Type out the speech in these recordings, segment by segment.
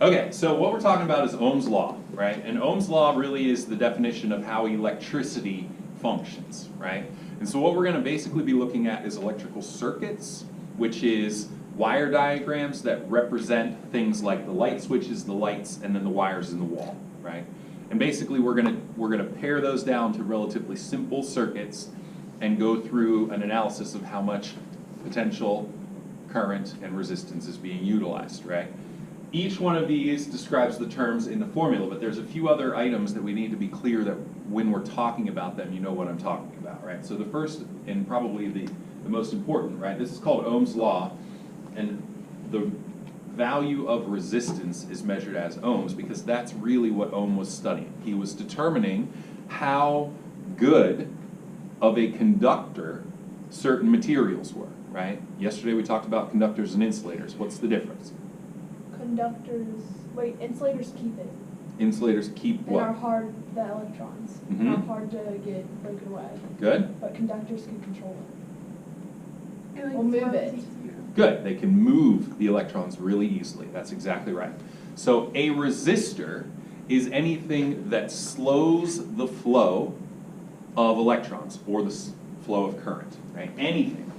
Okay, so what we're talking about is Ohm's law, right? And Ohm's law really is the definition of how electricity functions, right? And so what we're going to basically be looking at is electrical circuits, which is wire diagrams that represent things like the light switches, the lights, and then the wires in the wall, right? And basically we're gonna pair those down to relatively simple circuits and go through an analysis of how much potential, current, and resistance is being utilized, right? Each one of these describes the terms in the formula, but there's a few other items that we need to be clear that when we're talking about them, you know what I'm talking about, right? So the first, and probably the most important, right? This is called Ohm's law, and the value of resistance is measured as ohms because that's really what Ohm was studying. He was determining how good of a conductor certain materials were, right? Yesterday we talked about conductors and insulators. What's the difference? Insulators keep it. Insulators keep And what? are hard, the electrons. Mhm. Are hard to get broken away. Good? But conductors can control it. It, like, We'll move floats it. easier. Good. They can move the electrons really easily. That's exactly right. So a resistor is anything that slows the flow of electrons or the flow of current, right? Anything.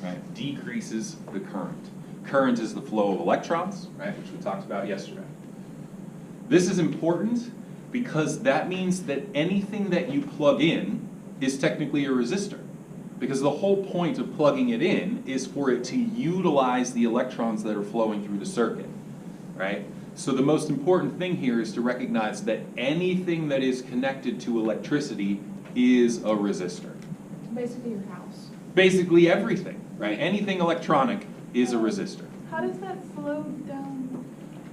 Right? Decreases the current. Current is the flow of electrons, right, which we talked about yesterday. This is important because that means that anything that you plug in is technically a resistor. Because the whole point of plugging it in is for it to utilize the electrons that are flowing through the circuit, right? So the most important thing here is to recognize that anything that is connected to electricity is a resistor. Basically your house. Basically everything, right? Anything electronic is a resistor. How does that slow down?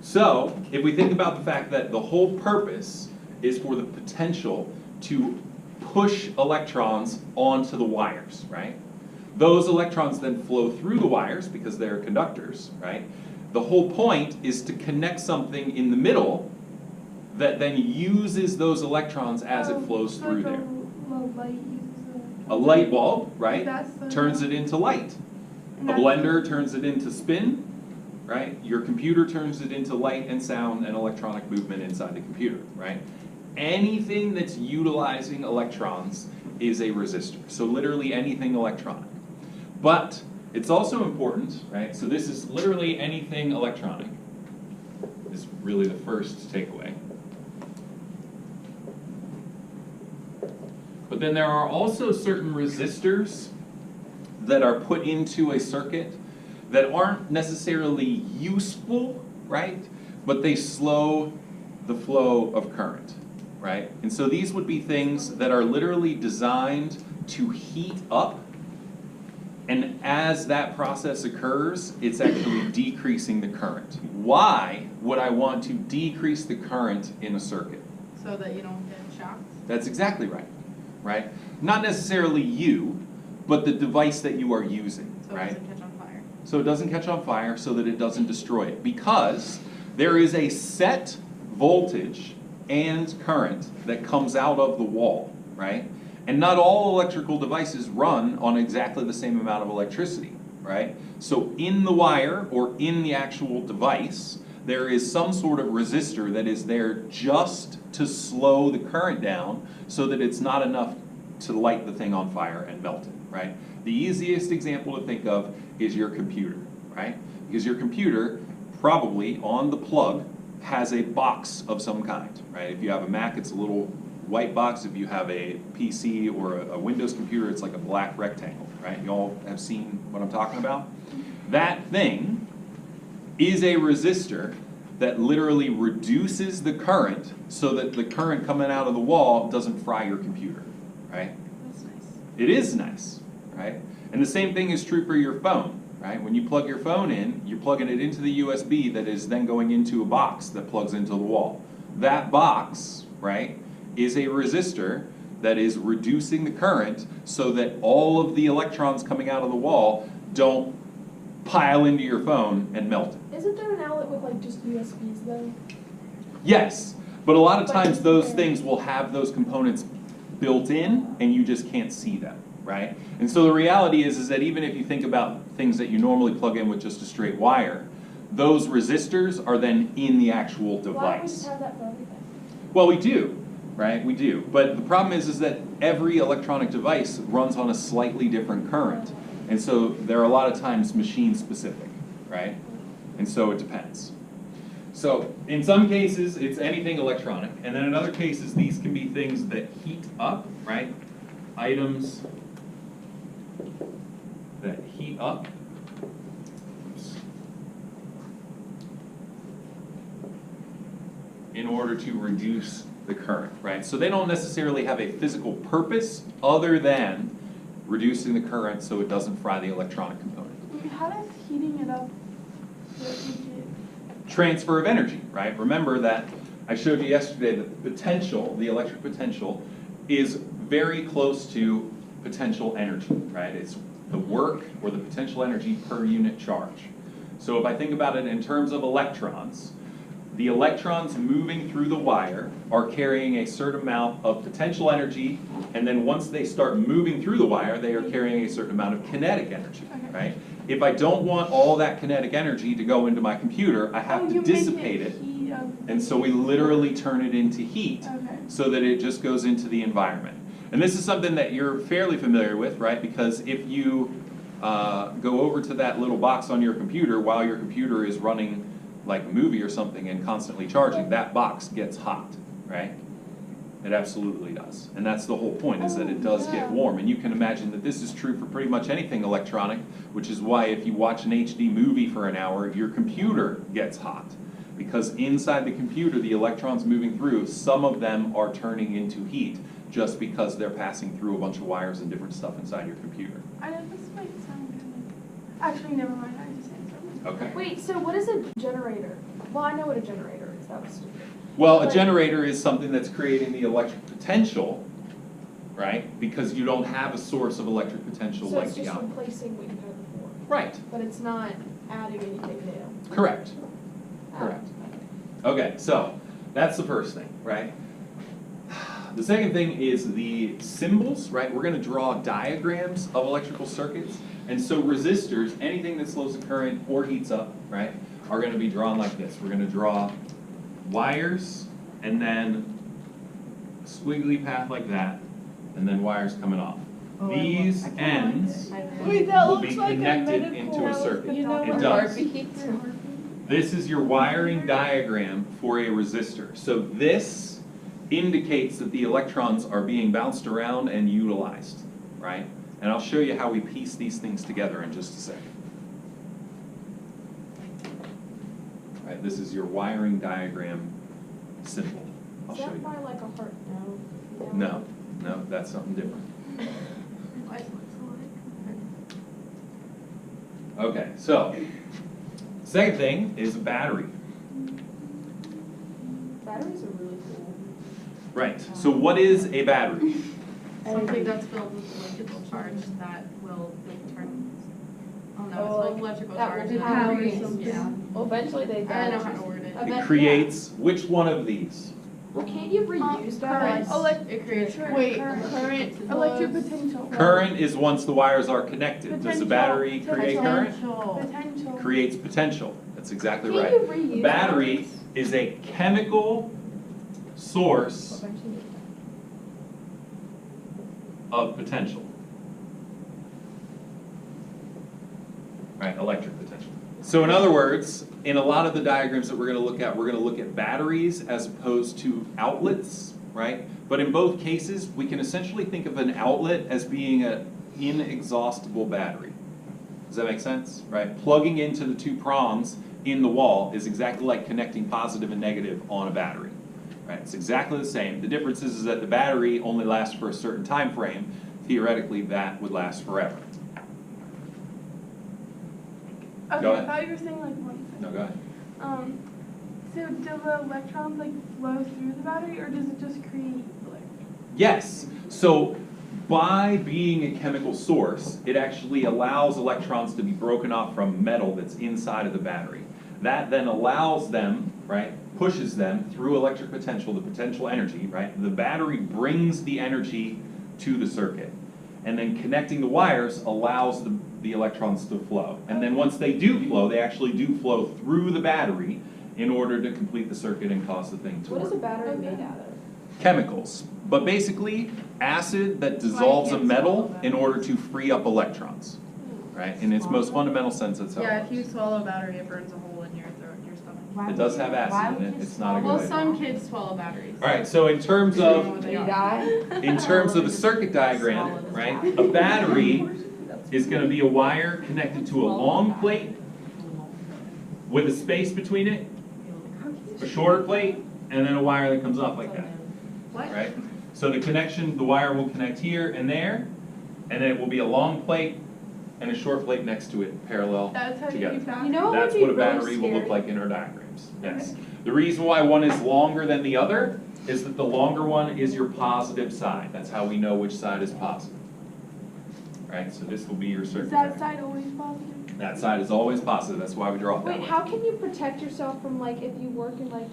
So, if we think about the fact that the whole purpose is for the potential to push electrons onto the wires, right? Those electrons then flow through the wires because they're conductors, right? The whole point is to connect something in the middle that then uses those electrons as it flows through there. Light uses A light bulb, right, That's the- turns it into light. and A that's- blender turns it into spin, right? Your computer turns it into light and sound and electronic movement inside the computer, right? Anything that's utilizing electrons is a resistor. So literally anything electronic. But it's also important, right? So this is literally anything electronic, is really the first takeaway. But then there are also certain resistors that are put into a circuit that aren't necessarily useful, right? But they slow the flow of current, right? And so these would be things that are literally designed to heat up, and as that process occurs, it's actually decreasing the current. Why would I want to decrease the current in a circuit? So that you don't get shocked. That's exactly right, right? Not necessarily you, but the device that you are using, So it right? doesn't catch on fire. So it doesn't catch on fire, so that it doesn't destroy it. Because there is a set voltage and current that comes out of the wall, right? And not all electrical devices run on exactly the same amount of electricity, right? So in the wire or in the actual device, there is some sort of resistor that is there just to slow the current down so that it's not enough to light the thing on fire and melt it, right? The easiest example to think of is your computer, right? Because your computer probably on the plug has a box of some kind, right? If you have a Mac, it's a little white box. If you have a PC or a Windows computer, it's like a black rectangle, right? You all have seen what I'm talking about? That thing is a resistor that literally reduces the current so that the current coming out of the wall doesn't fry your computer, right? That's nice. It is nice, right? And the same thing is true for your phone, right? When you plug your phone in, you're plugging it into the USB that is then going into a box that plugs into the wall. That box, right, is a resistor that is reducing the current so that all of the electrons coming out of the wall don't pile into your phone and melt it. Isn't there an outlet with like just USBs though? Yes, but a lot of But times is those there- things will have those components built in and you just can't see them, right? And so the reality is that even if you think about things that you normally plug in with just a straight wire, those resistors are then in the actual Why don't we device. just have that for everything? Well, we do, right? We do. But the problem is that every electronic device runs on a slightly different current. And so they're a lot of times machine specific, right? And so it depends. So in some cases, it's anything electronic. And then in other cases, these can be things that heat up, right? Items that heat up. Oops. In order to reduce the current, right? So they don't necessarily have a physical purpose other than reducing the current so it doesn't fry the electronic component. How does heating it up what we do? Transfer of energy, right? Remember that I showed you yesterday that the potential, the electric potential, is very close to potential energy, right? It's the work or the potential energy per unit charge. So if I think about it in terms of electrons, the electrons moving through the wire are carrying a certain amount of potential energy, and then once they start moving through the wire, they are carrying a certain amount of kinetic energy, right? If I don't want all that kinetic energy to go into my computer, I have to dissipate it, and so we literally turn it into heat so that it just goes into the environment. And this is something that you're fairly familiar with, right? Because if you go over to that little box on your computer while your computer is running like a movie or something and constantly charging, that box gets hot, right? It absolutely does. And that's the whole point, is that it does get warm. And you can imagine that this is true for pretty much anything electronic, which is why if you watch an HD movie for an hour, your computer gets hot. Because inside the computer, the electrons moving through, some of them are turning into heat just because they're passing through a bunch of wires and different stuff inside your computer. I know this might sound kind of... Actually, never mind. I just answered. Okay. Wait, so what is a generator? Well, I know what a generator is. That was stupid. Well, a Like- generator is something that's creating the electric potential, right? Because you don't have a source of electric potential So like it's the just output. replacing what you had before. Right, But it's not adding anything new. correct, Ah, correct. okay. Okay, so that's the first thing, right? The second thing is the symbols, right? We're gonna draw diagrams of electrical circuits. And so resistors, anything that slows the current or heats up, right, are gonna be drawn like this. We're gonna draw wires and then a squiggly path like that, and then wires coming off. These ends Wait, that will looks be like connected a into a medical... circuit. You know It what does. heartbeat? This is your wiring diagram for a resistor. So this indicates that the electrons are being bounced around and utilized, right? And I'll show you how we piece these things together in just a second. Right, this is your wiring diagram symbol. I'll Is show that you. by like a heart? No. No, no, that's something different. Why does it look so like... Okay, so second thing is a battery. Batteries are really cool. Right, so what is a battery? Something that's filled with electrical charge that will like, turn... Oh no, Oh, it's like electrical that charge. will that power creates- something. Yeah. Well, eventually they I die. don't know how to word it. It creates which one of these? Well, can't you reuse Current. batteries? It creates current. Wait, current. electric potential. Current is once the wires are connected. Does the battery create current? Potential. Creates potential. That's exactly Can right. you reuse A battery batteries? is a chemical source Eventually. of potential. Right, electric potential. So in other words, in a lot of the diagrams that we're going to look at batteries as opposed to outlets, right? But in both cases, we can essentially think of an outlet as being an inexhaustible battery. Does that make sense? Right? Plugging into the two prongs in the wall is exactly like connecting positive and negative on a battery. Right? It's exactly the same. The difference is that the battery only lasts for a certain time frame. Theoretically, that would last forever. Okay, Go I ahead. thought you were saying like one thing. No, go ahead. So do the electrons like flow through the battery, or does it just create like? Yes. So by being a chemical source, it actually allows electrons to be broken off from metal that's inside of the battery. That then allows them right, pushes them through electric potential, the potential energy, right? The battery brings the energy to the circuit. And then connecting the wires allows the electrons to flow. And then once they do flow, they actually do flow through the battery in order to complete the circuit and cause the thing to What work. is a battery made out of? Chemicals, but basically acid that dissolves a can't metal swallow in order to free up electrons, right? In its most fundamental sense, that's how Yeah, it if you works. swallow a battery, it burns a hole in your throat, your stomach. It does have acid in it, it's not a good Well, idea. some kids swallow batteries. All right, so in terms I don't know of what they are. in terms of the circuit diagram, right, a battery is going to be a wire connected to a long plate with a space between it, a shorter plate, and then a wire that comes off like that, What? right? So the connection, the wire will connect here and there, and then it will be a long plate and a short plate next to it, parallel That's how you together. keep You know what That's would be what a really battery will look scary? like in our diagrams, yes. The reason why one is longer than the other is that the longer one is your positive side. That's how we know which side is positive. Right, so this will be your circuit Is that diagram. side always positive? That side is always positive, that's why we draw it that Wait, way. how can you protect yourself from like if you work in like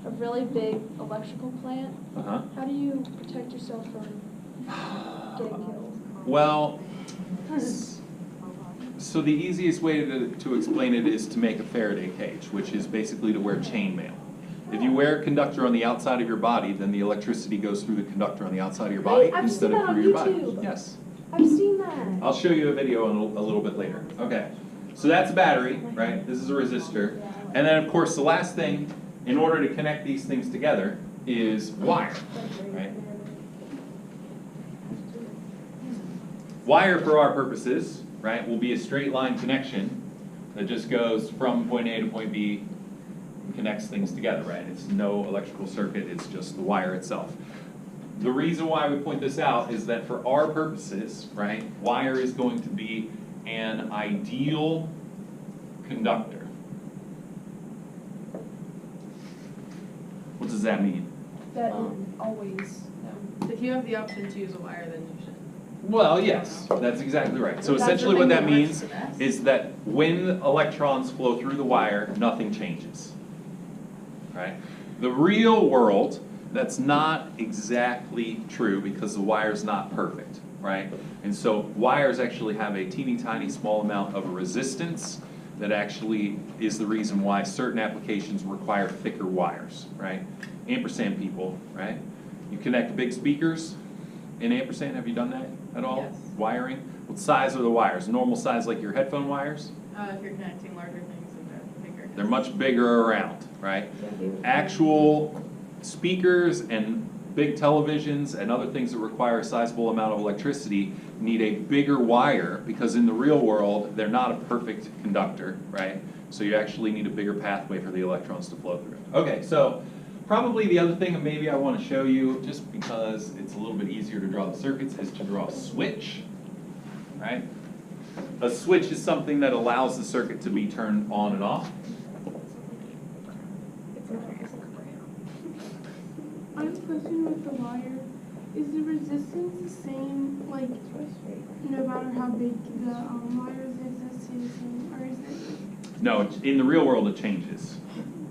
a really big electrical plant? Uh-huh. How do you protect yourself from getting killed? Well, so the easiest way to explain it is to make a Faraday cage, which is basically to wear chainmail. If you wear a conductor on the outside of your body, then the electricity goes through the conductor on the outside of your body Wait, I've instead seen of that through on your body. YouTube. Yes. I've seen that. I'll show you a video in a little bit later. Okay, so that's a battery, right? This is a resistor. And then, of course, the last thing, in order to connect these things together, is wire, right? Wire, for our purposes, right, will be a straight line connection that just goes from point A to point B and connects things together, right? It's no electrical circuit, it's just the wire itself. The reason why we point this out is that for our purposes, right, wire is going to be an ideal conductor. What does that mean? That always. If you have the option to use a wire, then you should. Well, yes, that's exactly right. So That's the essentially what thing that that means works the best. is that when electrons flow through the wire, nothing changes, right? The real world, that's not exactly true because the wire's not perfect, right? And so wires actually have a teeny tiny small amount of resistance that actually is the reason why certain applications require thicker wires, right? Ampersand people, right? You connect big speakers in ampersand, have you done that at all? Yes. Wiring? What size are the wires? Normal size like your headphone wires? If you're connecting larger things, then they're bigger. They're much bigger around, right? Actual speakers and big televisions and other things that require a sizable amount of electricity need a bigger wire because in the real world, they're not a perfect conductor, right? So you actually need a bigger pathway for the electrons to flow through. Okay, so probably the other thing that maybe I want to show you, just because it's a little bit easier to draw the circuits, is to draw a switch, right? A switch is something that allows the circuit to be turned on and off. I have a question with the wire. Is the resistance the same, like, no matter how big the wires exist, or is it? No, in the real world it changes.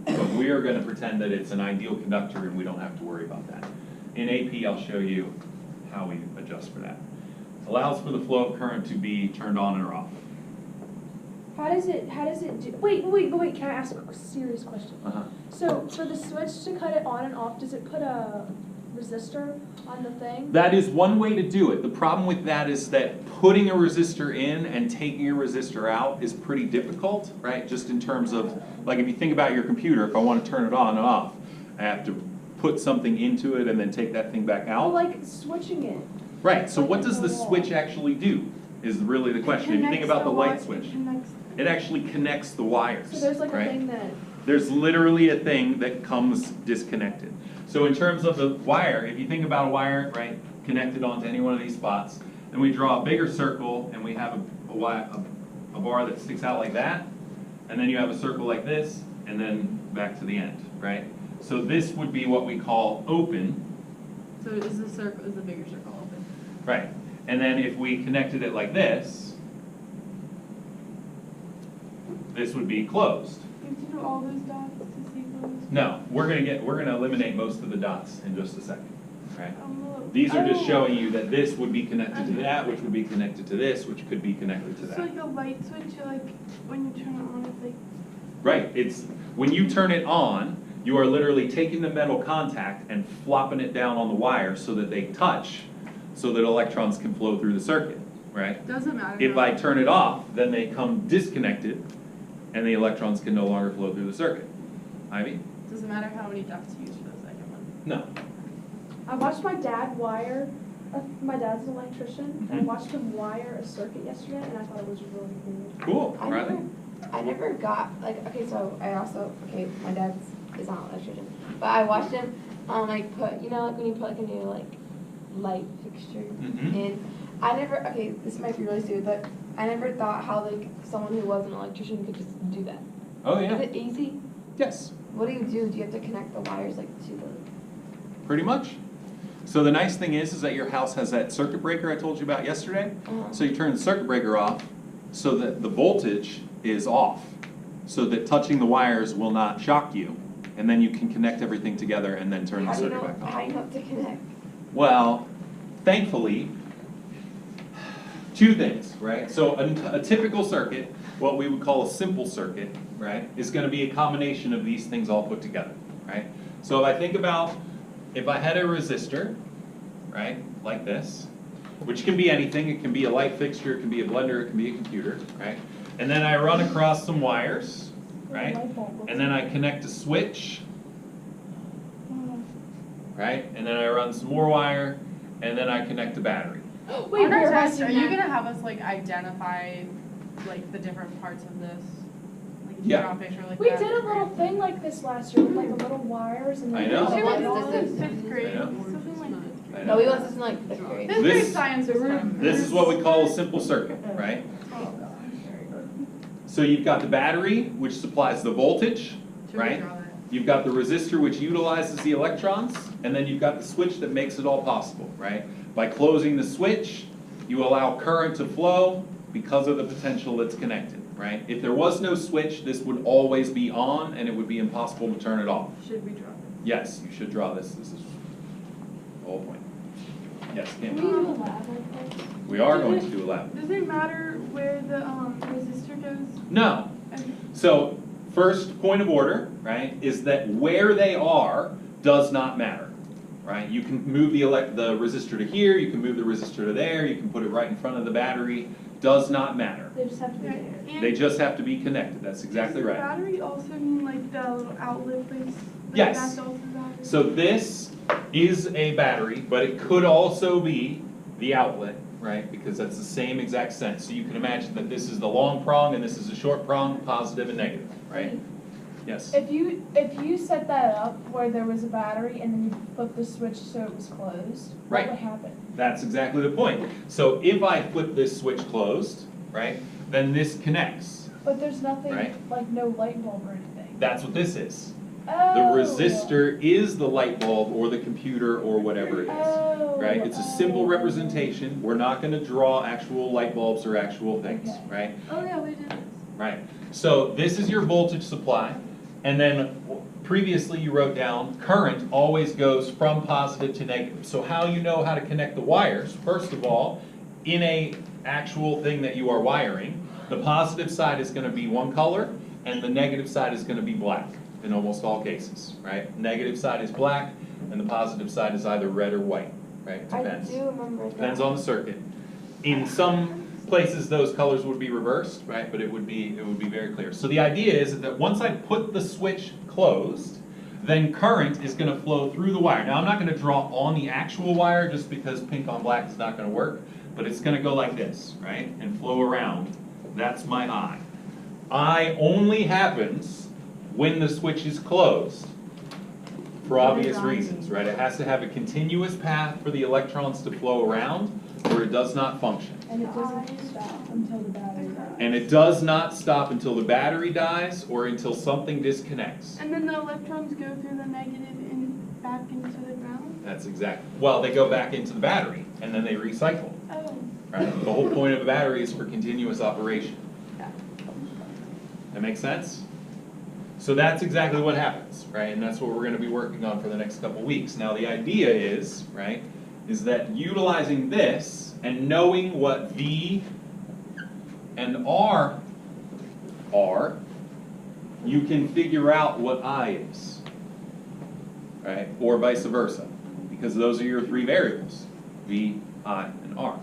But we are going to pretend that it's an ideal conductor and we don't have to worry about that. In AP, I'll show you how we adjust for that. Allows for the flow of current to be turned on or off. How does it do, wait, can I ask a serious question? Uh-huh. So for the switch to cut it on and off, does it put a resistor on the thing? That is one way to do it. The problem with that is that putting a resistor in and taking a resistor out is pretty difficult, right? Just in terms of, like if you think about your computer, if I want to turn it on and off, I have to put something into it and then take that thing back Well, out. like switching it. Right, so what does the Like a wall. switch actually do is really the question. If you think about the light switch, it actually connects the wires, So there's like a right? thing that, There's literally a thing that comes disconnected. So in terms of the wire, if you think about a wire, right, connected onto any one of these spots, and we draw a bigger circle and we have a bar that sticks out like that, and then you have a circle like this, and then back to the end, right? So this would be what we call open, So is the bigger circle open? right? And then if we connected it like this would be closed. You have to do all those dots to see those. No, we're gonna eliminate most of the dots in just a second, right? These are just showing you that this would be connected to that, which would be connected to this, which could be connected to It's that. like a light switch, like when you turn it on, it's like. Right, it's, when you turn it on, you are literally taking the metal contact and flopping it down on the wire so that they touch, so that electrons can flow through the circuit, right? Doesn't matter. If I turn it off, then they come disconnected, and the electrons can no longer flow through the circuit. Ivy? Doesn't matter how many ducts you use for the second one. No. I watched my dad wire, my dad's an electrician, and I Mhm. watched him wire a circuit yesterday, and I thought it was really cool. Cool, Riley? I never got, like, okay, so I also, okay, my dad's is not an electrician, but I watched him, like, put, you know, like, when you put, like, a new, like, light fixture Mhm. in, I never, okay, this might be really stupid, but I never thought how, like, someone who was an electrician could just do that. Oh, Is yeah. it easy? Yes, What do you do? Do you have to connect the wires, like, to the? pretty much. So the nice thing is that your house has that circuit breaker I told you about yesterday. So you turn the circuit breaker off so that the voltage is off, so that touching the wires will not shock you. And then you can connect everything together and then turn the How do you circuit know, back on. how do you know to connect? Well, thankfully, two things, right? So a typical circuit, what we would call a simple circuit, right, is going to be a combination of these things all put together, right? So if I think about, if I had a resistor, right, like this, which can be anything, it can be a light fixture, it can be a blender, it can be a computer, right? And then I run across some wires, right? And then I connect a switch, right? And then I run some more wire, and then I connect a battery. Wait, On our we're test, are asking you that. gonna have us like identify like the different parts of this? Like if you Yeah. draw a picture like We that? did a little thing like this last year, with like a little wires and then. I know. we Okay, put what's it on. this? Fifth grade, I know. something like that. I No, know. we want this in, like, fifth grade. Fifth grade This- science was kind of. This is what we call a simple circuit, right? So you've got the battery, which supplies the voltage, Should we right? draw that? You've got the resistor, which utilizes the electrons, and then you've got the switch that makes it all possible, right? By closing the switch, you allow current to flow because of the potential that's connected, right? If there was no switch, this would always be on, and it would be impossible to turn it off. Should we draw this? Yes, you should draw this. This is the whole point. Yes, Can we Kim? do a lab like this? We are going to do a lab. Does it matter where the resistor goes? No. Okay. So, first point of order, right, is that where they are does not matter, right? You can move the resistor to here, you can move the resistor to there, you can put it right in front of the battery, does not matter. They just have to be Okay. there. And They just have to be connected, that's exactly does the right. battery also mean like the little outlet place? Like Yes. That's also the battery? So this is a battery, but it could also be the outlet, right? Because that's the same exact sense. So you can imagine that this is the long prong and this is the short prong, positive and negative, right? Yes? If you set that up where there was a battery and then you flip the switch so it was closed, Right. what would happen? That's exactly the point. So if I flip this switch closed, right, then this connects. But there's nothing, Right. like no light bulb or anything. That's what this is. The Oh. resistor is the light bulb or the computer or whatever it is, Oh. right? It's a simple representation. We're not going to draw actual light bulbs or actual things, Okay. right? Oh yeah, we did this. Right. So this is your voltage supply, and then previously you wrote down current always goes from positive to negative. So how you know how to connect the wires, first of all, in a actual thing that you are wiring, the positive side is going to be one color, and the negative side is going to be black in almost all cases, right? Negative side is black, and the positive side is either red or white, right? Depends. I do remember that. Depends on the circuit. In some places, those colors would be reversed, right? But it would be very clear. So the idea is that once I put the switch closed, then current is going to flow through the wire. Now I'm not going to draw on the actual wire just because pink on black is not going to work, but it's going to go like this, right? And flow around. That's my I. I only happens when the switch is closed, for obvious reasons, right? It has to have a continuous path for the electrons to flow around, or it does not function. And it doesn't stop until the battery dies. And it does not stop until the battery dies or until something disconnects. And then the electrons go through the negative and back into the ground? That's exactly, well, they go back into the battery and then they recycle, Oh. right? The whole point of a battery is for continuous operation. That makes sense? So that's exactly what happens, right? And that's what we're gonna be working on for the next couple weeks. Now the idea is, right, is that utilizing this and knowing what V and R are, you can figure out what I is, right? Or vice versa, because those are your three variables, V, I, and R,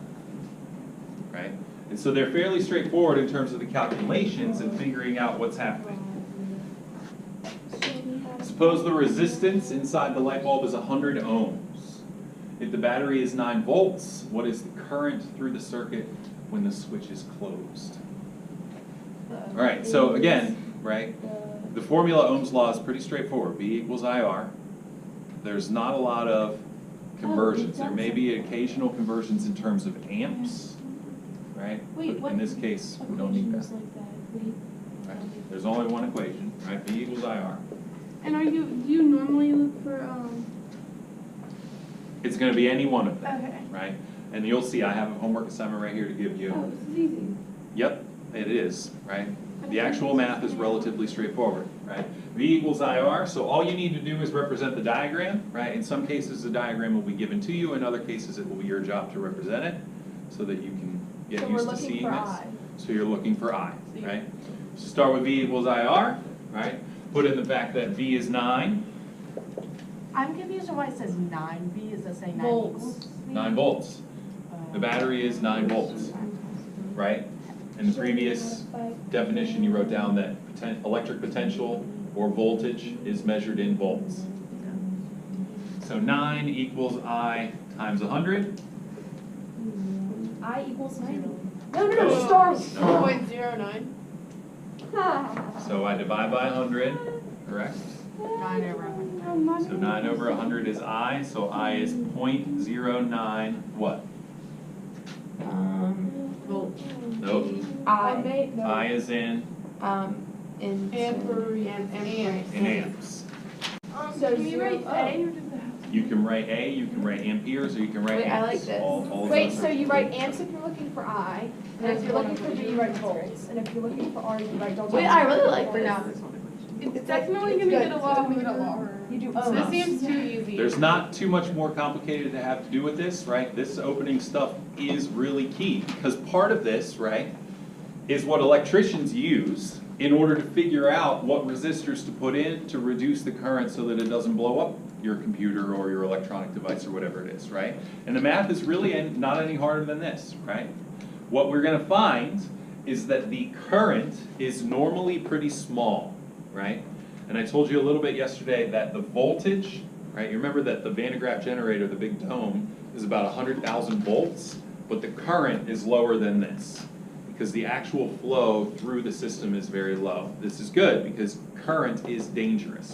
right? And so they're fairly straightforward in terms of the calculations and figuring out what's happening. Suppose the resistance inside the light bulb is 100 ohms. If the battery is 9 volts, what is the current through the circuit when the switch is closed? All right, so again, right, the formula Ohm's law is pretty straightforward. V equals IR. There's not a lot of conversions. There may be occasional conversions in terms of amps, right? Wait, But what in this case, we don't need that. equations like that? Wait. Right? There's only one equation, right? V equals IR. And do you normally look for, It's going to be any one of them, okay. right? And you'll see I have a homework assignment right here to give you. Oh, this is easy. Yep, it is, right? The actual math is relatively straightforward, right? V equals IR, so all you need to do is represent the diagram, right? In some cases, the diagram will be given to you. In other cases, it will be your job to represent it so that you can get So we're used to looking seeing for this. I. So you're looking for I, right? So start with V equals IR, right? Put in the fact that V is 9. I'm confused on why it says 9V, is that saying 9 Volts. equals? 9 volts. The battery is 9 volts, right? In the previous definition, you wrote down that electric potential or voltage is measured in volts. So 9 equals I times 100. I equals 0. No, stars. No. 0.09. So I divide by 100, correct? 9 over 100. So 9 over 100 is I, so I is 0.09 what? Volts. Nope. I is in In amps. So Can you write zero- A or does it have to? You can write A, you can write amperes, or you can write Wait, I amps. like this. All of Wait, those so are- you write amps if you're looking for I, and if you're looking for V, you write volts, and if you're looking for R, you write delta. Wait, I really like this. It's definitely gonna get a lot harder. You do This ohms. seems too easy. There's not too much more complicated to have to do with this, right? This opening stuff is really key, because part of this, right, is what electricians use in order to figure out what resistors to put in to reduce the current so that it doesn't blow up your computer or your electronic device or whatever it is, right? And the math is really not any harder than this, right? What we're going to find is that the current is normally pretty small, right? And I told you a little bit yesterday that the voltage, right? You remember that the Van de Graaff generator, the big dome, is about 100,000 volts, but the current is lower than this because the actual flow through the system is very low. This is good because current is dangerous.